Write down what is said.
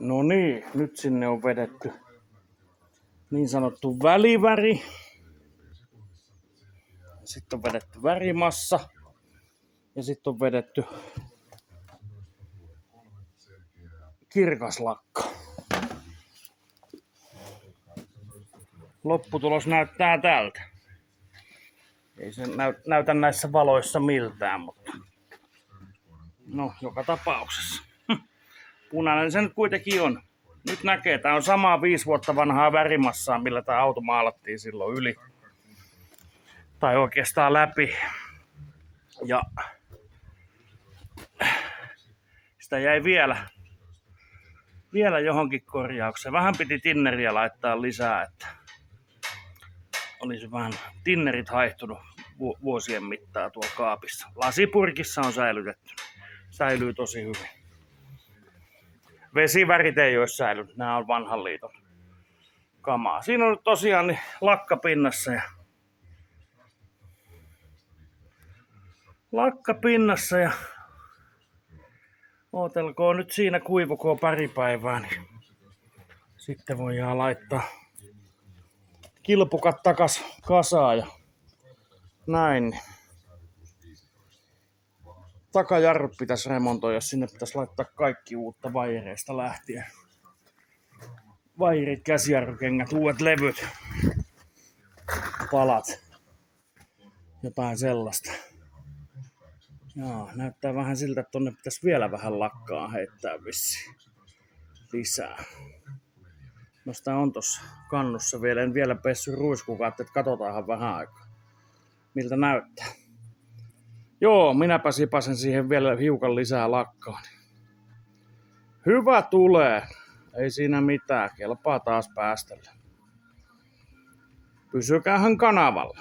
No niin, nyt sinne on vedetty niin sanottu väliväri. Sitten on vedetty värimassa. Ja sitten on vedetty kirkas lakka. Lopputulos näyttää tältä. Ei se näytä näissä valoissa miltään, mutta no joka tapauksessa. Punainen se nyt kuitenkin on. Nyt näkee, tää on samaa 5 vuotta vanhaa värimassaa, millä tää auto maalattiin silloin yli. Tai oikeastaan läpi. Ja sitä jäi vielä johonkin korjaukseen. Vähän piti tinneriä laittaa lisää, että olisi vähän tinnerit haihtunut vuosien mittaan tuolla kaapissa. Lasipurkissa on säilytetty. Säilyy tosi hyvin. Vesivärit ei olisi säilynyt. Nämä on vanhan liiton kamaa. Siinä on tosiaan niin lakka pinnassa ja ootelkoon nyt siinä kuivukoon pari päivää, niin sitten voidaan laittaa kilpukat takas kasaan ja näin. Takajarrut pitäisi remontoida, sinne pitäisi laittaa kaikki uutta vaijereista lähtien. Vaijerit, käsijarrukengät, uudet levyt, palat, jotain sellaista. Joo, näyttää vähän siltä, että tonne pitäisi vielä vähän lakkaa heittää vissiin lisää. No sitä on tossa kannussa vielä, en vielä pessy ruiskukaan, että katsotaanhan vähän aikaa, miltä näyttää. Joo, minäpä sipasen siihen vielä hiukan lisää lakkaa. Hyvä tulee, ei siinä mitään, kelpaa taas päästellä. Pysykäähän kanavalla.